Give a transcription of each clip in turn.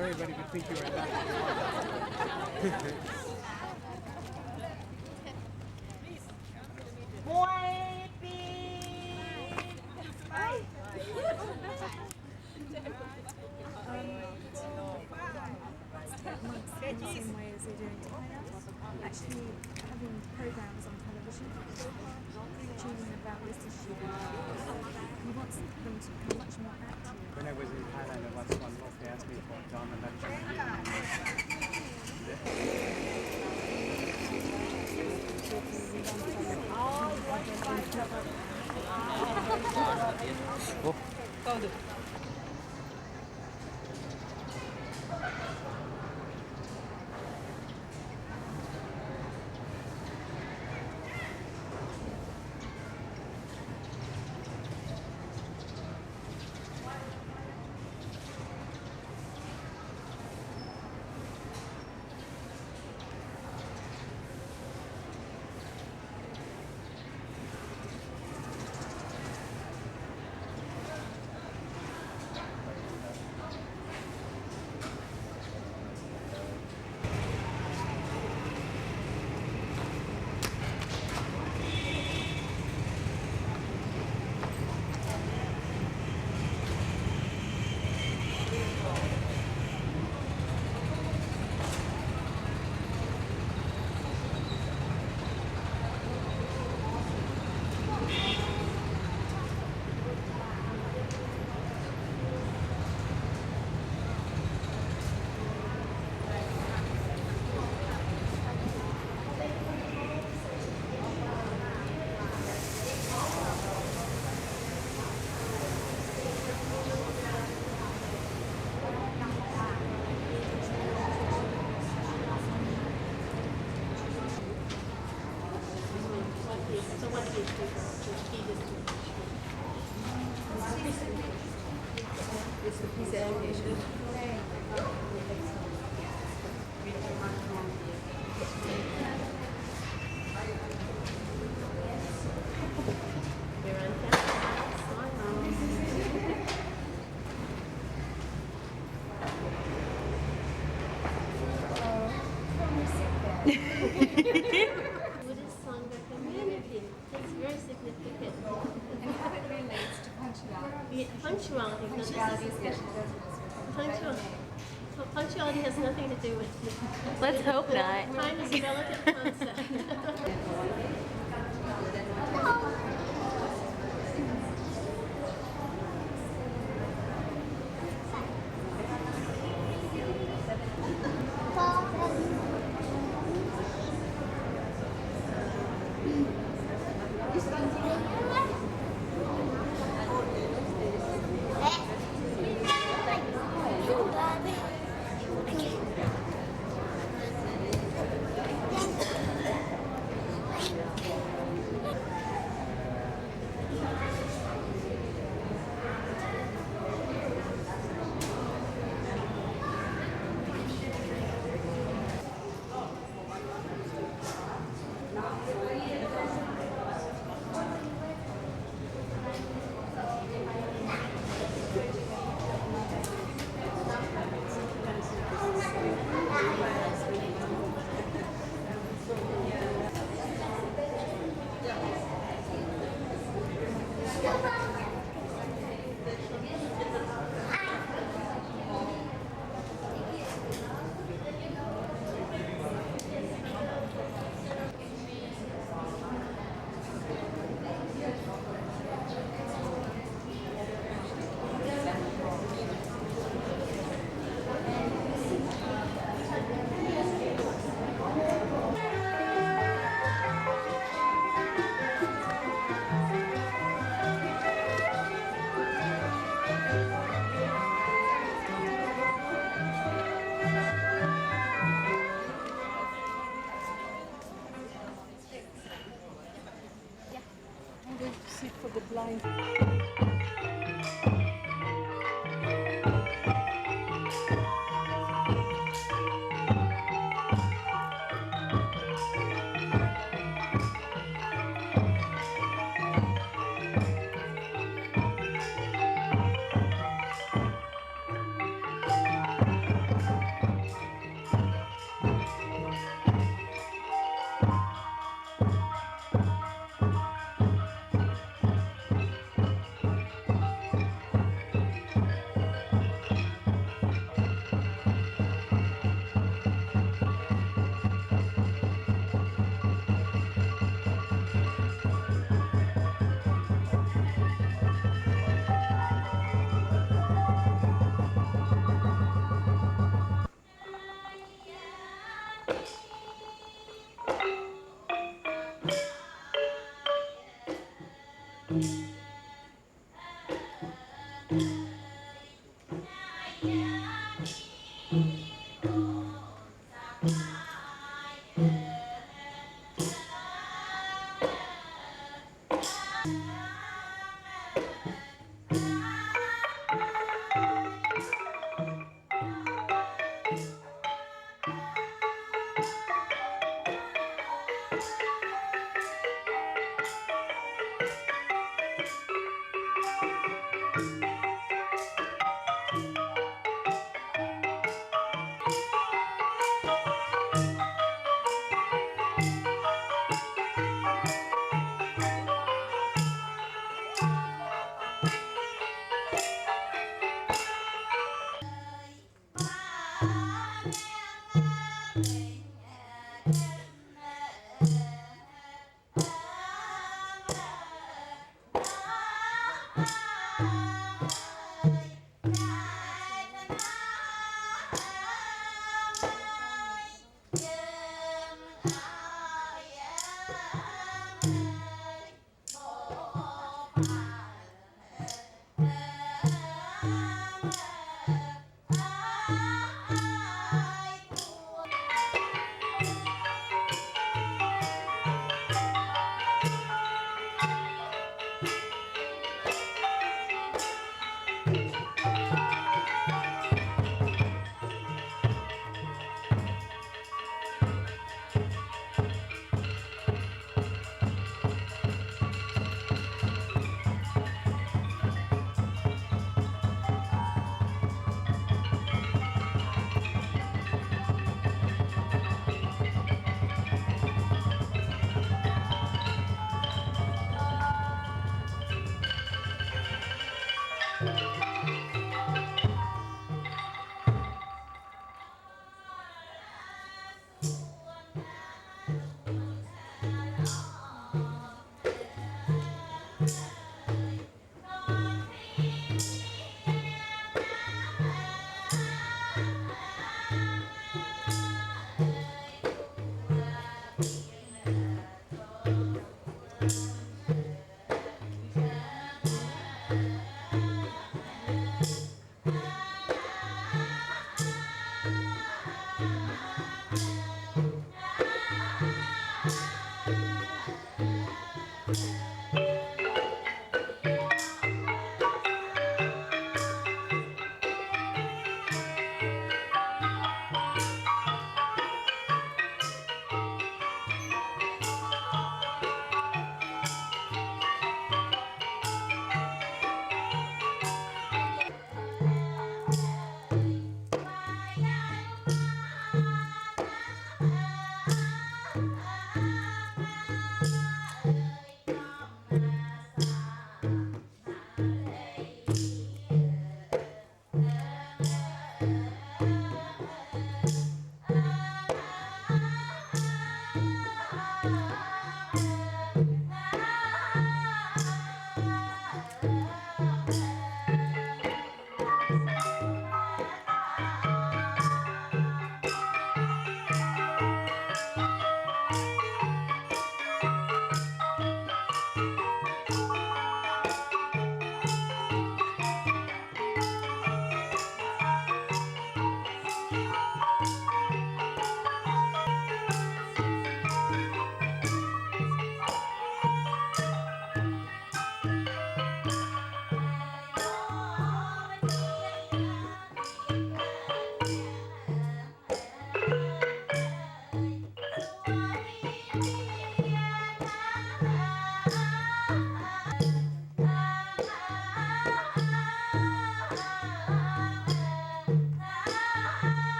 Everybody would think you were that. Monks in the same way as they do in Thailand, actually having programs on television teaching about this issue. He wants them to become much more active. When I was in Thailand, there was one book they asked me for John and Buddhist Sangha community. It's very significant. And how it relates to punctuality. Punctuality. Now this Punctuality is especially punctuality has nothing to do with. Let's hope not. Time is a relative concept.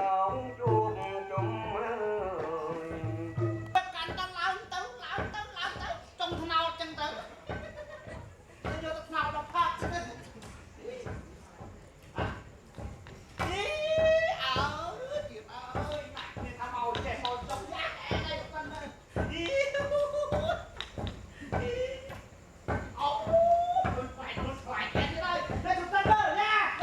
lòng chuông chùm ơi cảnh ta lao tới trong nào chân tới vô trong nào đọc phát chị ơi này thằng màu trẻ màu trong giá đây con ơi đừng phải em đây đây chúng ta đợi nha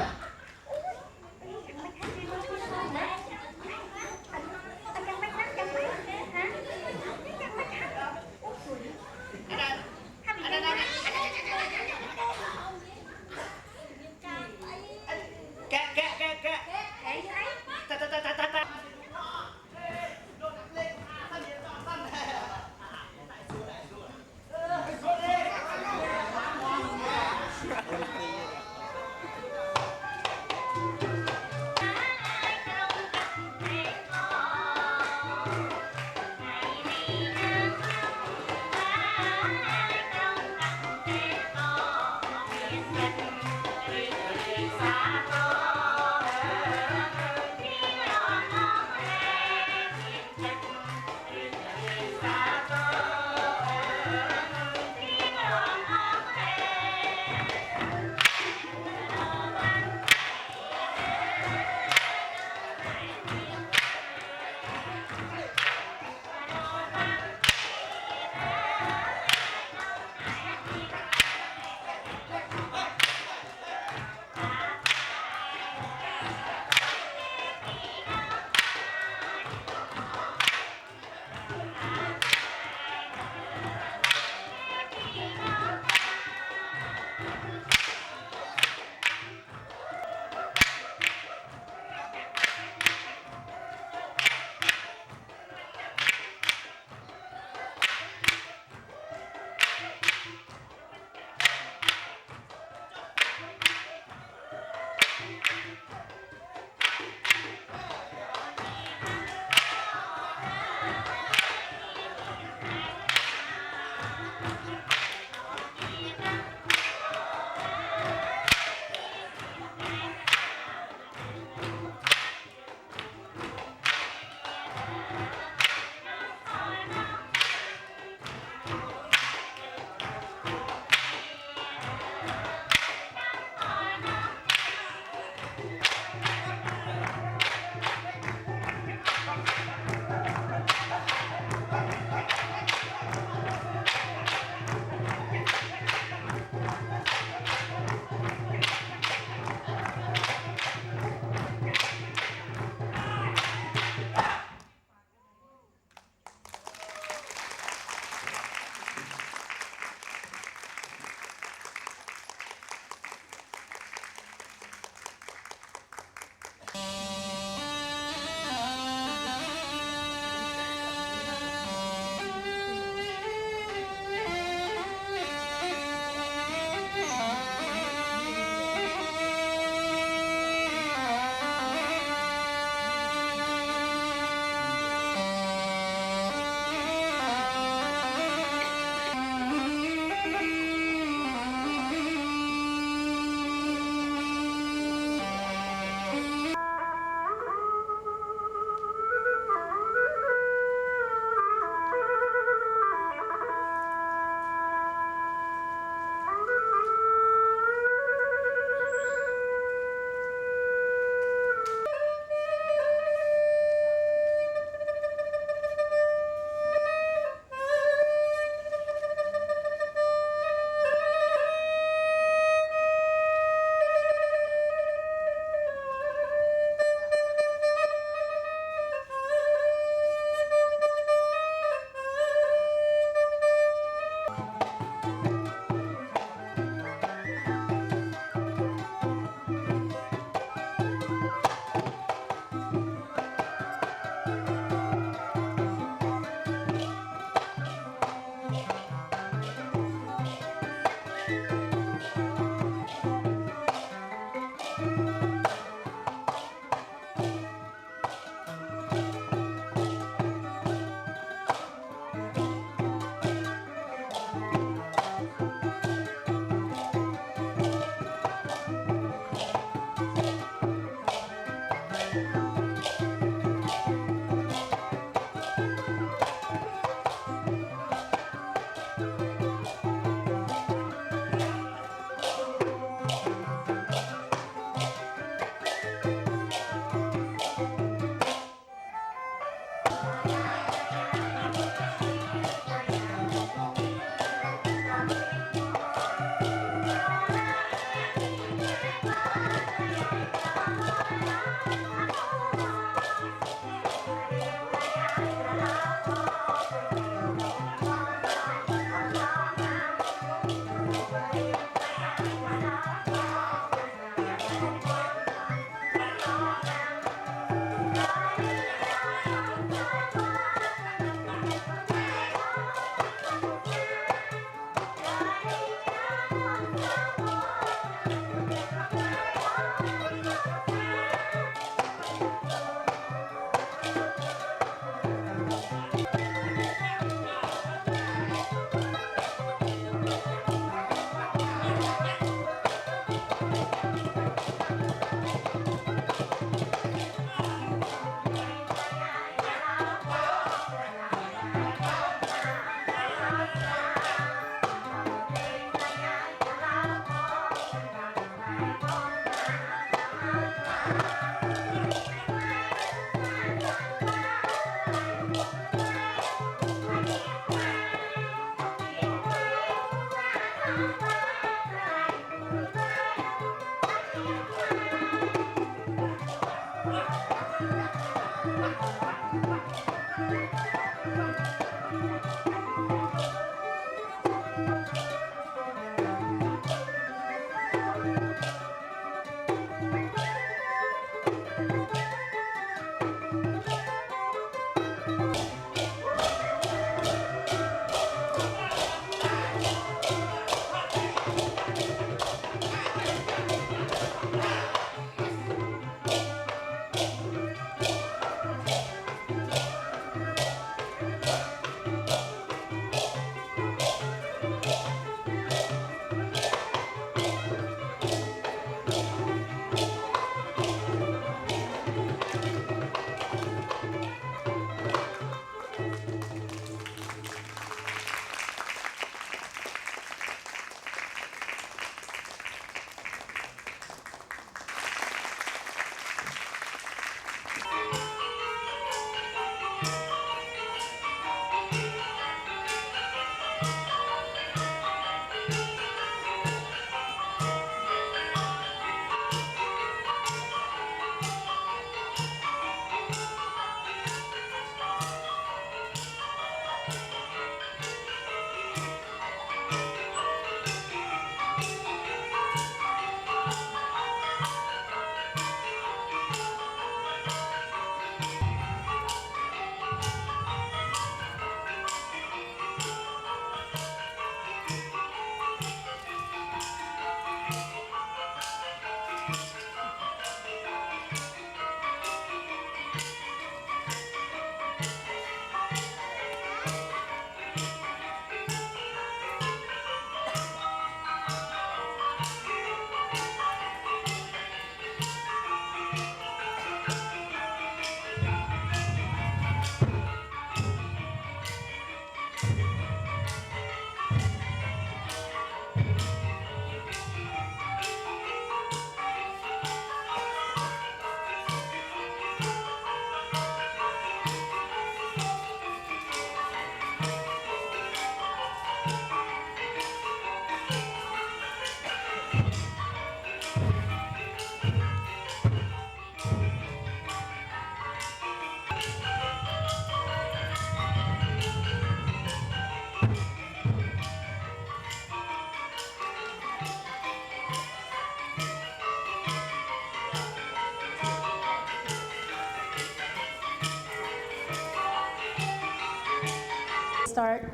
Start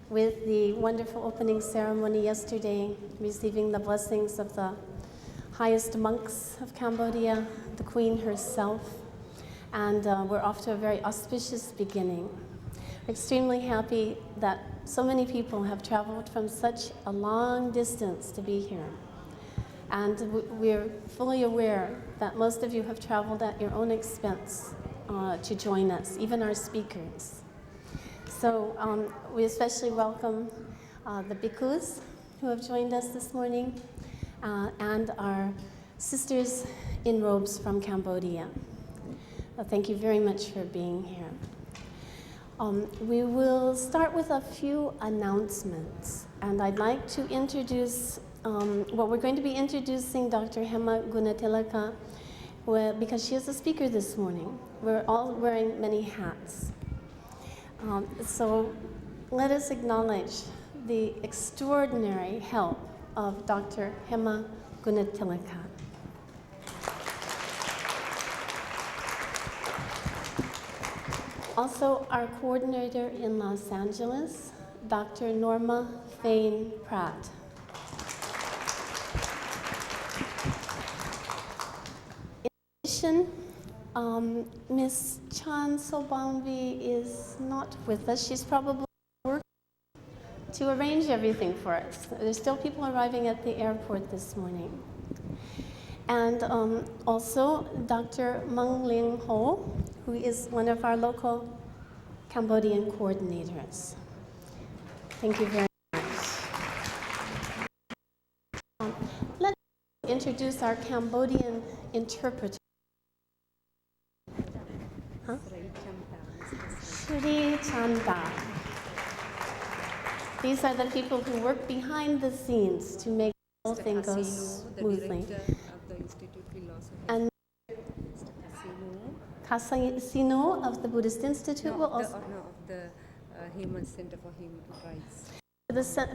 with the wonderful opening ceremony yesterday, receiving the blessings of the highest monks of Cambodia, the Queen herself, and we're off to a very auspicious beginning. Extremely happy that so many people have traveled from such a long distance to be here. And we're fully aware that most of you have traveled at your own expense to join us, even our speakers. So we especially welcome the bhikkhus who have joined us this morning and our sisters in robes from Cambodia. Thank you very much for being here. We will start with a few announcements, and I'd like to introduce, we're going to be introducing Dr. Hema Gunatilaka because she is a speaker this morning. We're all wearing many hats. So let us acknowledge the extraordinary help of Dr. Hema Gunatilaka. Also, our coordinator in Los Angeles, Dr. Norma Fain Pratt. In addition, Ms. Chan Sobambi is not with us. She's probably working to arrange everything for us. There's still people arriving at the airport this morning. And also Dr. Meng Ling Ho, who is one of our local Cambodian coordinators. Thank you very much. Let's introduce our Cambodian interpreter. Huh? Shri Chanda. These are the people who work behind the scenes to make the whole thing go smoothly. And Casino of the Buddhist Institute will also, the Human Center for Human Rights.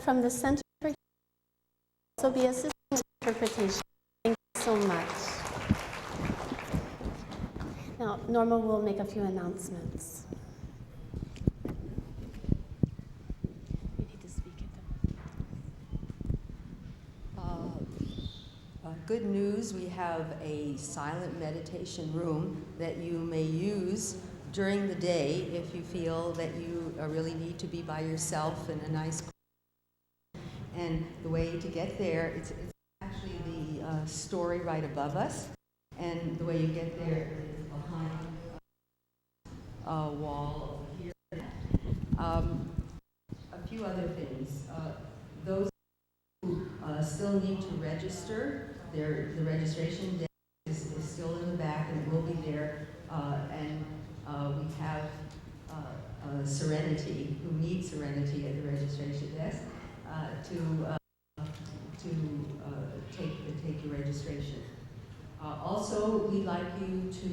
from the Center for also be assisting interpretation. Thank you so much. Now, Norma will make a few announcements. You need to speak it. Good news, we have a silent meditation room that you may use during the day if you feel that you really need to be by yourself in a nice. And the way to get there, it's actually the story right above us. And the way you get there is behind a wall over here. A few other things. Those who still need to register, the registration desk is still in the back and it will be there. And we have Serenity, who needs Serenity at the registration desk, to take your registration. Also, we'd like you to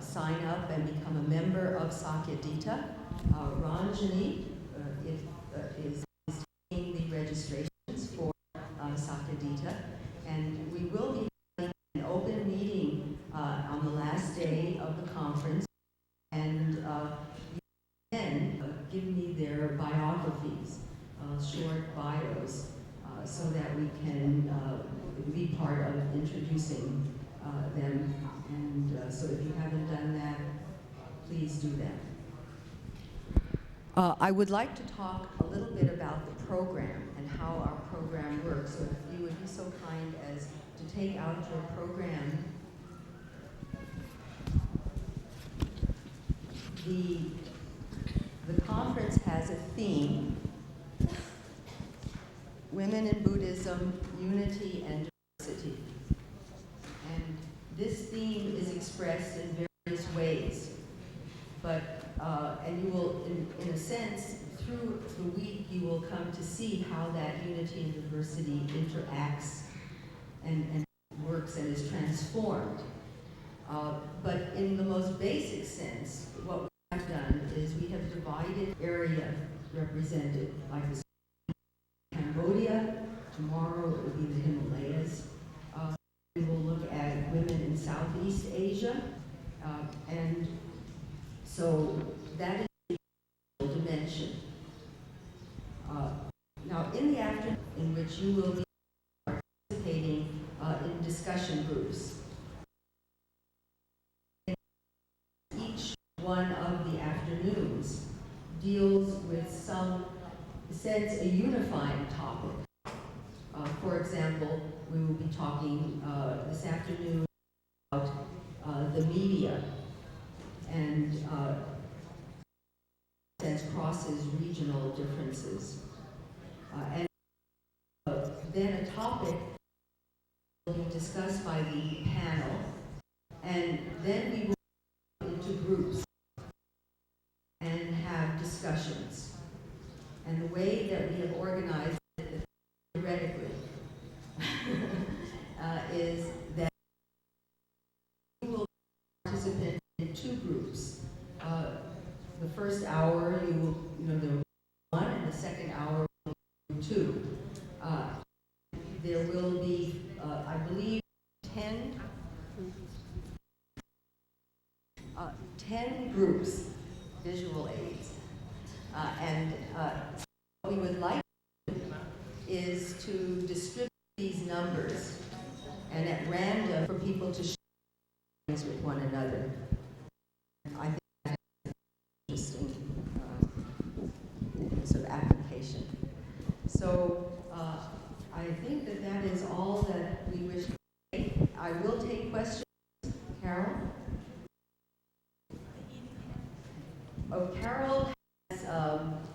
sign up and become a member of Sakyadhita. Ranjani is taking the registrations for Sakyadhita, and we will be having an open meeting on the last day of the conference, and you can give me their biographies, short bios, so that we can be part of introducing them. And so if you haven't done that, please do that. I would like to talk a little bit about the program and how our program works. So if you would be so kind as to take out your program. The conference has a theme: Women in Buddhism, Unity and Diversity. And this theme is expressed in various ways. But, and you will, in a sense, through the week, you will come to see how that unity and diversity interacts and works and is transformed. But in the most basic sense, what we have done is we have divided area represented, like the Cambodia. Tomorrow it will be the Himalayas. We will look at women in Southeast Asia. And so that is the dimension. Now in the afternoon, in which you will be participating in discussion groups. Each one of the afternoons deals with some sense a unifying topic. For example, we will be talking this afternoon about the media and sense crosses regional differences. And then a topic will be discussed by the panel, and then we will go into groups and have discussions. And the way that we have organized it theoretically is that you will participate in two groups. The first hour, there will be one, and the second hour will be two. There will be, I believe, 10 groups, visual aids. And what we would like to do is to distribute these numbers and at random for people to share things with one another. I think that's interesting sort of application. So I think that that is all that we wish to take. I will take questions. Carol? Oh, Carol has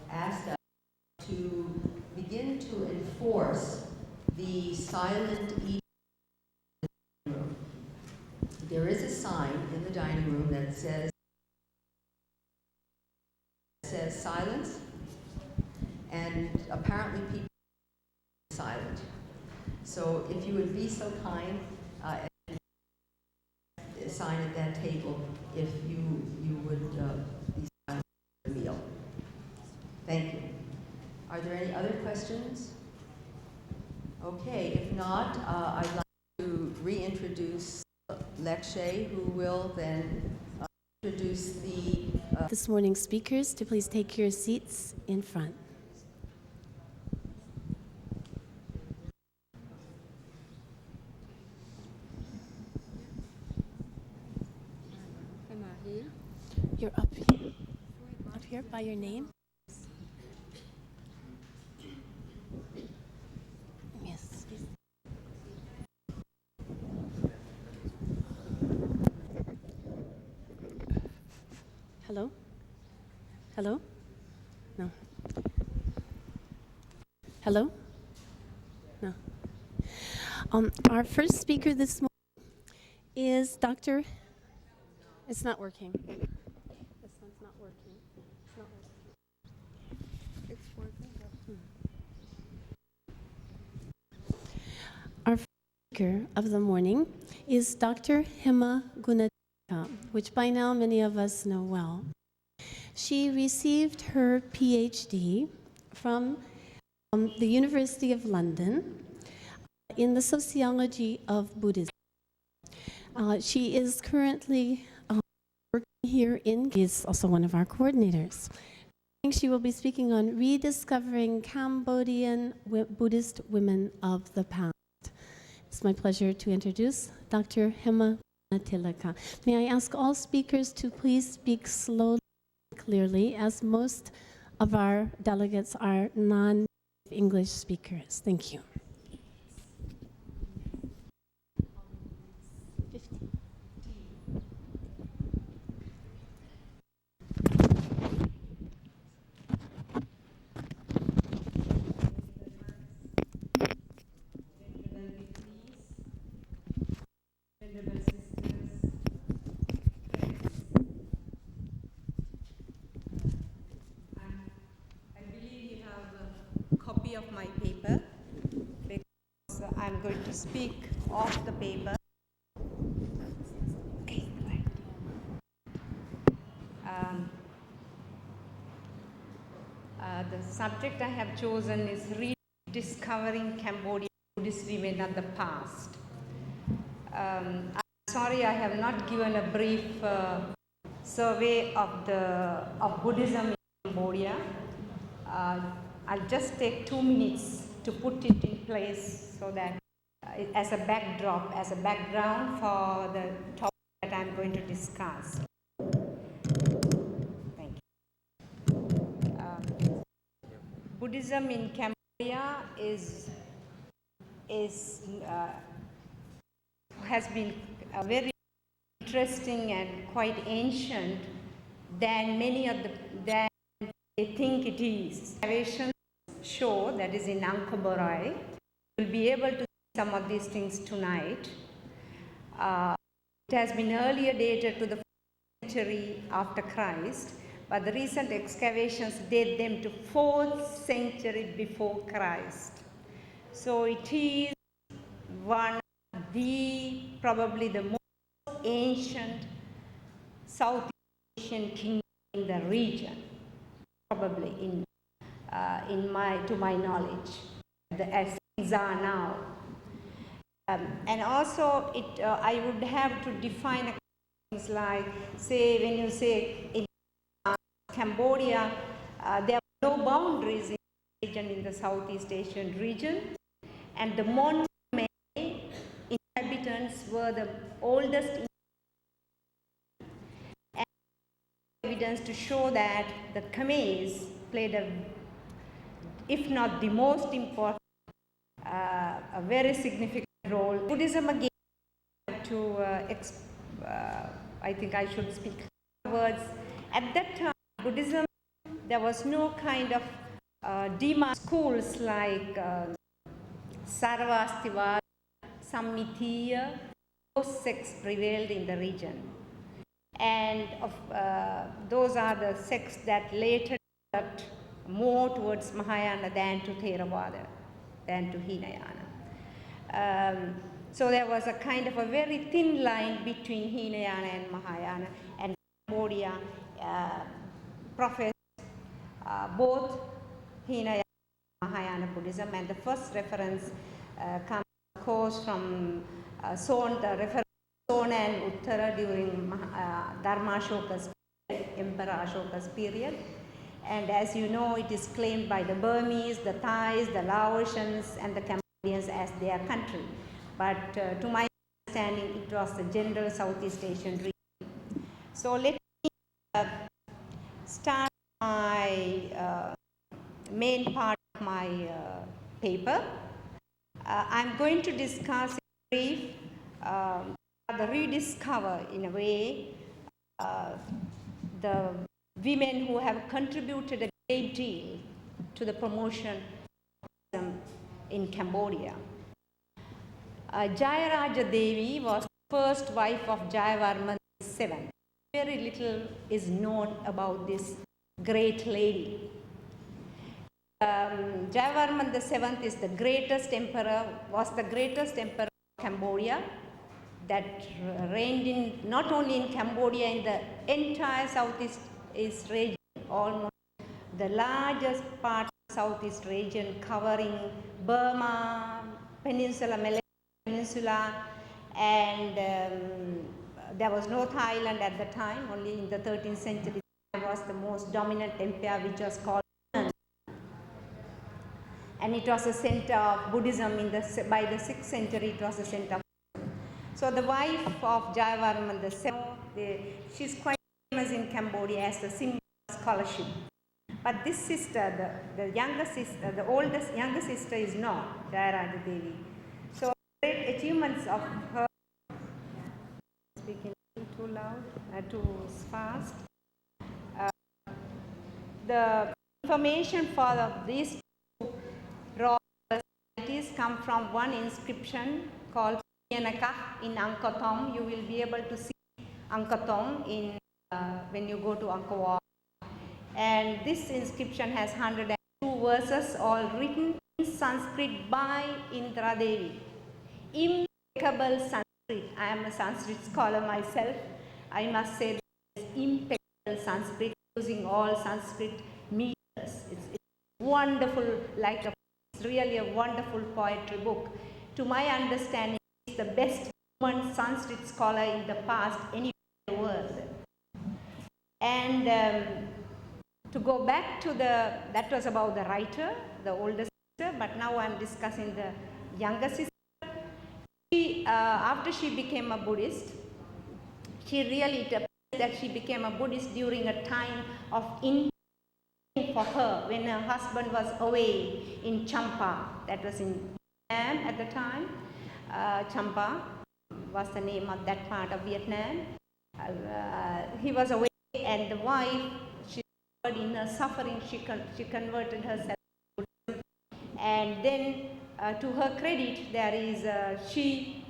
asked us to begin to enforce the silent eating room. There is a sign in the dining room that says silence, and apparently people are silent. So if you would be so kind and this. sign at that table if you would be signed for the meal. Thank you. Are there any other questions? Okay, if not, I'd like to reintroduce Lekshay, who will then introduce the This morning's speakers to please take your seats in front. Am I here? You're up here by your name. Yes. Hello? Hello? No. Hello? No. Our first speaker this morning is Dr. It's not working. This one's not working. It's not working. It's working. Our first speaker of the morning is Dr. Hema Gunatika, which by now many of us know well. She received her PhD from the University of London in the sociology of Buddhism. She is currently working here in, is also one of our coordinators. She will be speaking on rediscovering Cambodian Buddhist women of the past. It's my pleasure to introduce Dr. Hema Gunatika. May I ask all speakers to please speak slowly and clearly, as most of our delegates are non-English speakers. Thank you. 50. Copy of my paper, because I'm going to speak off the paper. Okay, right. The subject I have chosen is rediscovering Cambodian Buddhist women of the past. I'm sorry I have not given a brief survey of Buddhism in Cambodia. I'll just take 2 minutes to put it in place so that as a backdrop, as a background for the topic that I'm going to discuss. Thank you. Buddhism in Cambodia has been very interesting and quite ancient than many of than they think it is. Excavations show, that is in Angkor Boroi. You'll be able to see some of these things tonight. It has been earlier dated to the 4th century after Christ, but the recent excavations date them to 4th century before Christ. So it is one of probably the most ancient South Asian kingdom in the region. Probably to my knowledge, as things are now. And also, I would have to define things like, say, when you say in Cambodia, there are no boundaries in the region, in the Southeast Asian region, and the Mon inhabitants were the oldest. Evidence to show that the Khmers played if not the most important, a very significant role. Buddhism again, I think I should speak words. At that time, Buddhism, there was no kind of demand schools like Sarvastivada, Sammithiya. Those sects prevailed in the region. And those are the sects that later developed more towards Mahayana than to Theravada, than to Hinayana. So there was a kind of a very thin line between Hinayana and Mahayana, and Cambodia professed both Hinayana and Mahayana Buddhism, and the first reference comes, of course, from the reference Sona and Uttara during Dharma Ashoka's period, Emperor Ashoka's period. And as you know, it is claimed by the Burmese, the Thais, the Laotians, and the Cambodians as their country. But to my understanding, it was the general Southeast Asian region. So let me start my main part of my paper. I'm going to discuss in brief the rediscover, in a way, the women who have contributed a great deal to the promotion of Buddhism in Cambodia. Jayaraja Devi was the first wife of Jayavarman VII. Very little is known about this great lady. Jayavarman VII is the greatest emperor, was the greatest emperor of Cambodia, that reigned in, not only in Cambodia, in the entire Southeast region, almost the largest part of Southeast region, covering Burma, Peninsula, Malay Peninsula, and there was no Thailand at the time. Only in the 13th century was the most dominant empire, which was called, and it was a center of Buddhism. By the 6th century, it was a center of Buddhism. So the wife of Jayavarman VII, she's quite famous in Cambodia as a symbol of scholarship. But this sister, the younger sister, the oldest younger sister, is not Jayaraja Devi. So great achievements of her, speaking too loud, too fast. The information for these two royal personalities come from one inscription called Yanaka in Angkor Thom. You will be able to see Angkor Thom in when you go to Angkor Wat. And this inscription has 102 verses, all written in Sanskrit by Indra Devi. Impeccable Sanskrit. I am a Sanskrit scholar myself. I must say this impeccable Sanskrit, using all Sanskrit meters. It's wonderful, it's really a wonderful poetry book. To my understanding, it's the best woman Sanskrit scholar in the past anywhere in the world. And to go back to that was about the writer, the older sister, but now I'm discussing the younger sister. She, after she became a Buddhist, it appears that she became a Buddhist during a time of in for her, when her husband was away in Champa, that was in Vietnam at the time. Champa was the name of that part of Vietnam. He was away, and the wife, in her suffering, she converted herself to Buddhism. And then, to her credit, there is she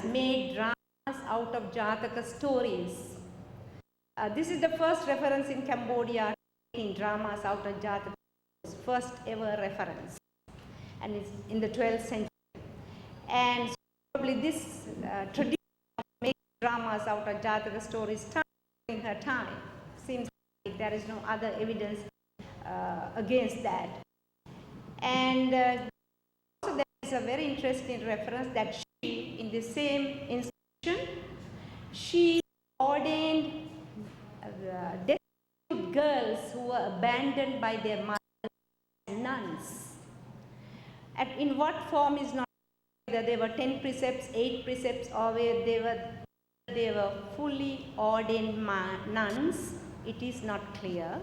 made dramas out of Jataka stories. This is the first reference in Cambodia in dramas out of Jataka, first ever reference, and it's in the 12th century. And so probably this tradition of making dramas out of Jataka stories started during her time. Seems like there is no other evidence against that. And also there is a very interesting reference that she, in the same inscription, she ordained destitute girls who were abandoned by their mothers as nuns. And in what form is not clear, whether they were 10 precepts, 8 precepts, or whether they were fully ordained nuns. It is not clear.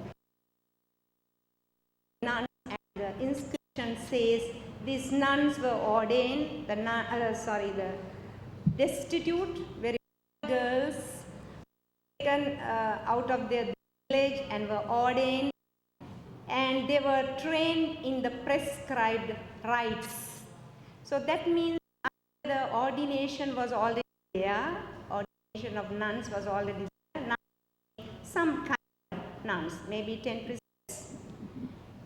Nuns, and the inscription says these nuns were ordained, the destitute, very girls, taken out of their village and were ordained, and they were trained in the prescribed rites. So that means the ordination was already there, ordination of nuns was already there. Some kind of nuns, maybe 10 precepts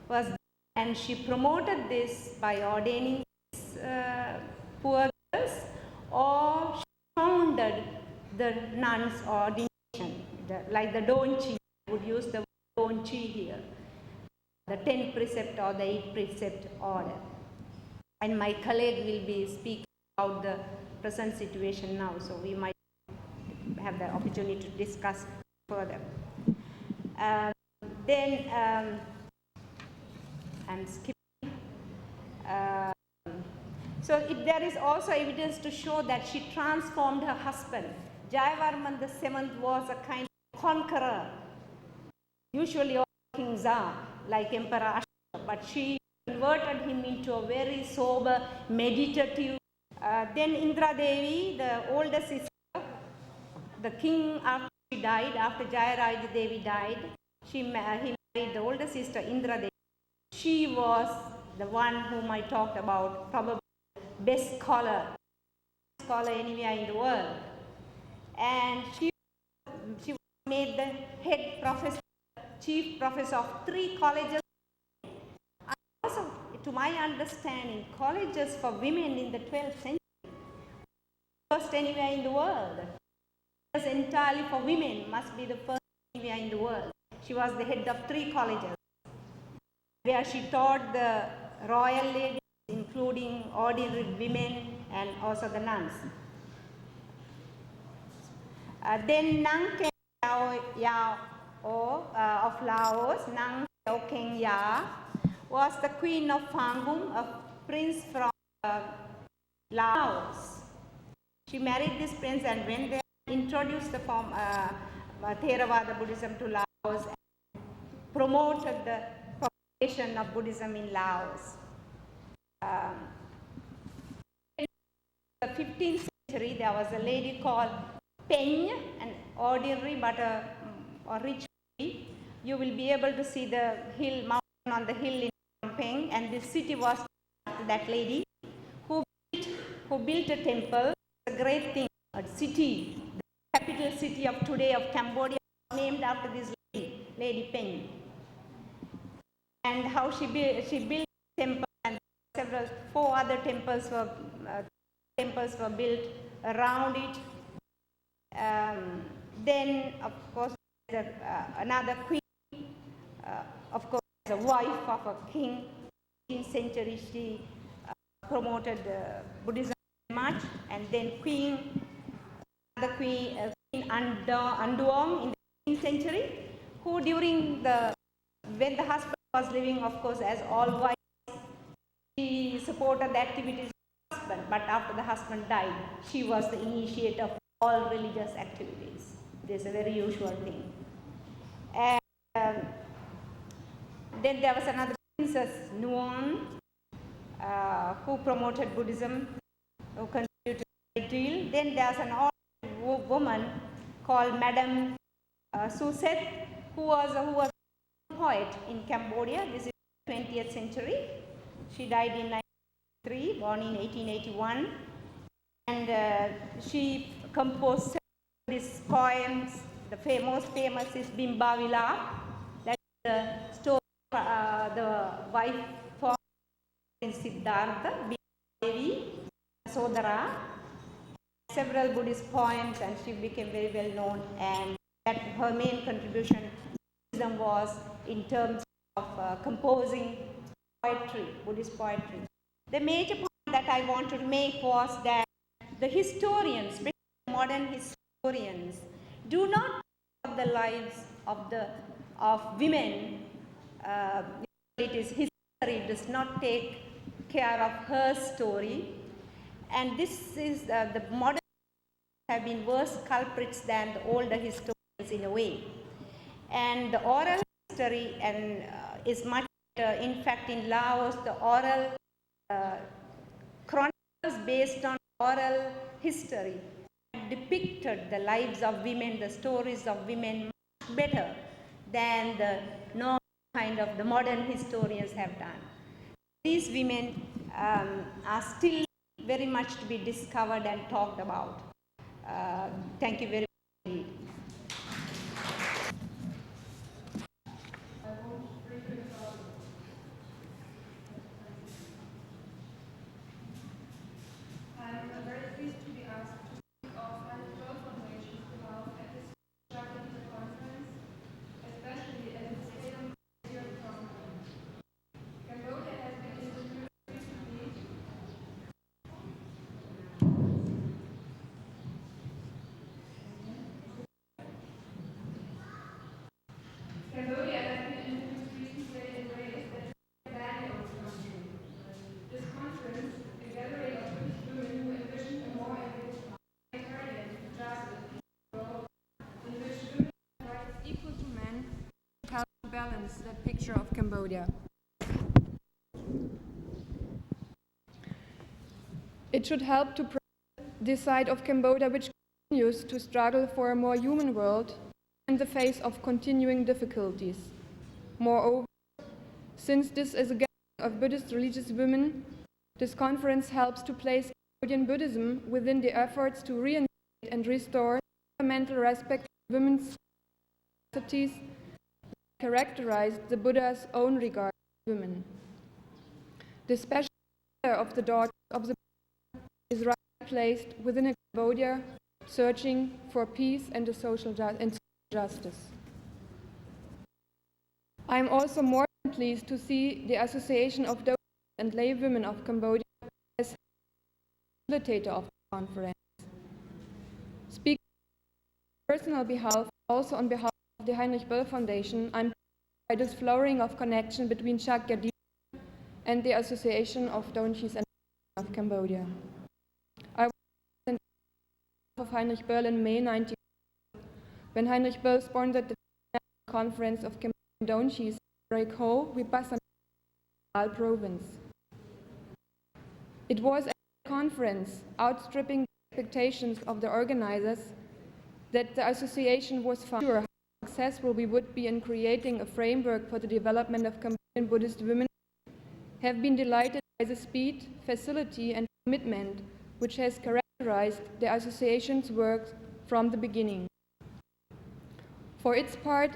was there, and she promoted this by ordaining these poor girls, or she founded the nuns' ordination, like the Donchi. I would use the word Donchi here, the 10 precept or the 8 precept order. And my colleague will be speaking about the present situation now, so we might have the opportunity to discuss further. Then I'm skipping. So there is also evidence to show that she transformed her husband. Jayavarman VII was a kind of conqueror. Usually all kings are, like Emperor Ashoka, but she converted him into a very sober, meditative. Then Indra Devi, the older sister, the king after she died, after Jayaraj Devi died, he married the older sister Indra Devi. She was the one whom I talked about, probably best scholar anywhere in the world. And she was made the head professor, chief professor of 3 colleges. And also, to my understanding, colleges for women in the 12th century, first anywhere in the world. It was entirely for women, must be the first anywhere in the world. She was the head of 3 colleges, where she taught the royal ladies, including ordinary women and also the nuns. Then Nang Keng Yao of Laos, Nang Keo Keng Ya, was the queen of Phangum, a prince from Laos. She married this prince, and when they introduced the form Theravada Buddhism to Laos and promoted the propagation of Buddhism in Laos. In the 15th century, there was a lady called Peng, an ordinary but a rich lady. You will be able to see the hill, mountain on the hill in Peng, and this city was that lady who built a temple. It's a great thing, a city, the capital city of today of Cambodia, named after this lady Peng. And how she built a temple, and 4 other temples were built around it. Then, of course, another queen, of course, the wife of a king. In the 18th century, she promoted Buddhism very much. And then Queen Anduong in the 18th century, who when the husband was living, of course, as all wives, she supported the activities of the husband, but after the husband died, she was the initiator of all religious activities. This is a very usual thing. And then there was another princess, Nuon, who promoted Buddhism, who contributed a great deal. Then there's an old woman called Madame Suset, who was a poet in Cambodia. This is the 20th century. She died in 1903, born in 1881. And she composed these poems. The most famous is Bimba Vila. That's the story of the wife for Siddhartha, Bimba Devi, Sodara. Several Buddhist poems, and she became very well known. And that her main contribution to Buddhism was in terms of composing poetry, Buddhist poetry. The major point that I wanted to make was that the historians, especially modern historians, do not know the lives of women. It is history does not take care of her story, and this is the modern have been worse culprits than the older historians in a way. And the oral history is much better. In fact, in Laos, the oral chronicles based on oral history depicted the lives of women, the stories of women much better than the normal kind of the modern historians have done. These women are still very much to be discovered and talked about. Thank you very much indeed. balance that picture of Cambodia. It should help to present this side of Cambodia which continues to struggle for a more human world in the face of continuing difficulties. Moreover, since this is a gathering of Buddhist religious women, this conference helps to place Cambodian Buddhism within the efforts to reinstate and restore fundamental respect for women's capacities that characterized the Buddha's own regard for women. The special care of the daughters of the Buddha is rightly placed within a Cambodia searching for peace and social justice. I am also more than pleased to see the Association of Donors and Lay Women of Cambodia as facilitator of the conference. Speaking on personal behalf, also on behalf of the Heinrich Böll Foundation, I am pleased by this flowering of connection between Shakya and the Association of Donors and Lay Women of Cambodia. I was in of Heinrich Böll in May 1990 when Heinrich Böll sponsored the conference of Cambodian Donors in Ho, Vipassana province. It was a conference outstripping the expectations of the organizers that the association was sure how successful we would be in creating a framework for the development of Cambodian Buddhist women, have been delighted by the speed, facility and commitment which has characterized the association's work from the beginning. For its part,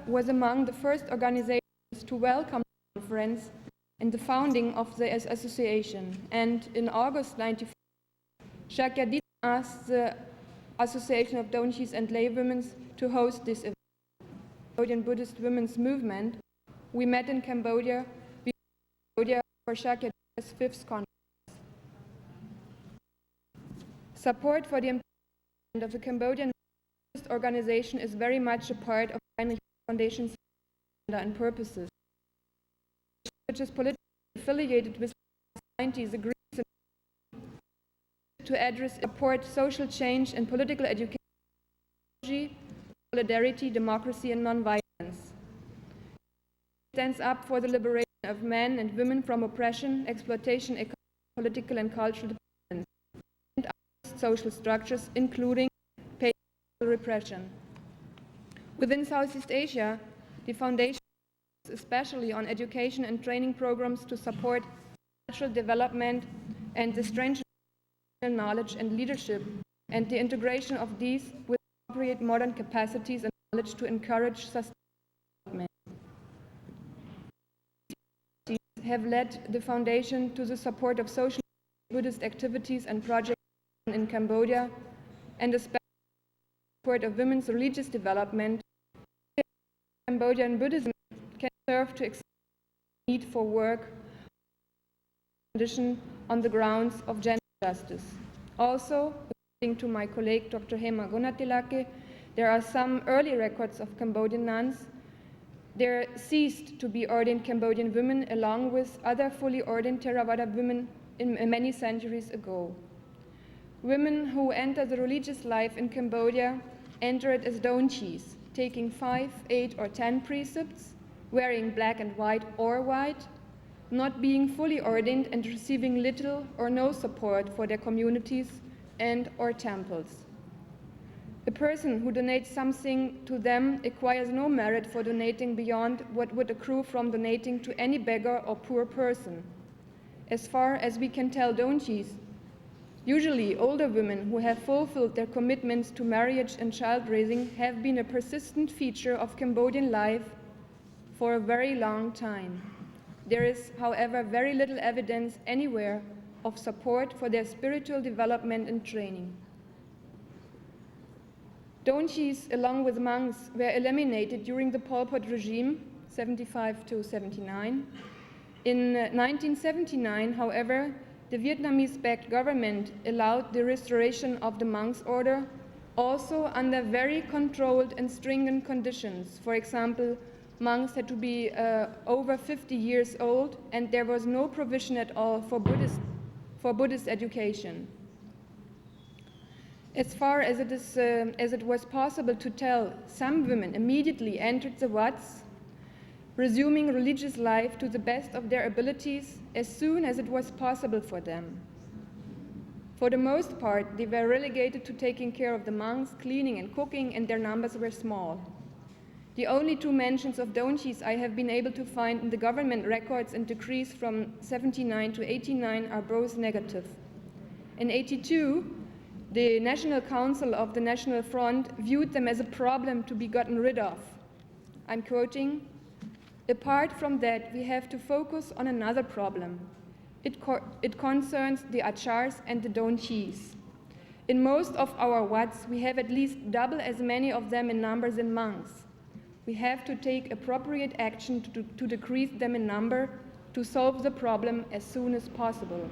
was among the first organizations to welcome the conference and the founding of the association, and in August 1994, Shakya asked the Association of Donors and Lay Women to host this event. Cambodian Buddhist Women's Movement, we met in Cambodia for Shakya's 5th conference. Support for the implementation of the Cambodian Buddhist organization is very much a part of the Heinrich Foundation's agenda and purposes, which is politically affiliated with the 90s agrees to address, support social change and political education, solidarity, democracy and non-violence. It stands up for the liberation of men and women from oppression, exploitation, economic, political and cultural dependence, and other social structures, including patriarchal repression. Within Southeast Asia, the Foundation focuses especially on education and training programs to support cultural development and the strengthening of knowledge and leadership, and the integration of these with appropriate modern capacities and knowledge to encourage sustainable development. These have led the Foundation to the support of social Buddhist activities and projects in Cambodia, and especially support of women's religious development. Cambodian Buddhism can serve to extend the need for work condition on the grounds of gender justice. Also, according to my colleague Dr. Hema Gunatilake, there are some early records of Cambodian nuns. There ceased to be ordained Cambodian women along with other fully ordained Theravada women in many centuries ago. Women who enter the religious life in Cambodia enter it as donchis, taking 5, 8 or 10 precepts, wearing black and white or white, not being fully ordained and receiving little or no support for their communities and or temples. A person who donates something to them acquires no merit for donating beyond what would accrue from donating to any beggar or poor person. As far as we can tell donchis, usually older women who have fulfilled their commitments to marriage and child raising have been a persistent feature of Cambodian life for a very long time. There is, however, very little evidence anywhere of support for their spiritual development and training. Donchis, along with monks, were eliminated during the Pol Pot regime, 75 to 79. In 1979, however, the Vietnamese-backed government allowed the restoration of the monks' order, also under very controlled and stringent conditions. For example, monks had to be over 50 years old, and there was no provision at all for Buddhist education. As far as it was possible to tell, some women immediately entered the Wats resuming religious life to the best of their abilities as soon as it was possible for them. For the most part, they were relegated to taking care of the monks, cleaning and cooking, and their numbers were small. The only 2 mentions of donkeys I have been able to find in the government records and decrees from 79 to 89 are both negative. In 82, the National Council of the National Front viewed them as a problem to be gotten rid of. I'm quoting, "Apart from that, we have to focus on another problem. It concerns the achars and the donkeys. In most of our wats, we have at least double as many of them in numbers in monks. We have to take appropriate action to decrease them in number to solve the problem as soon as possible."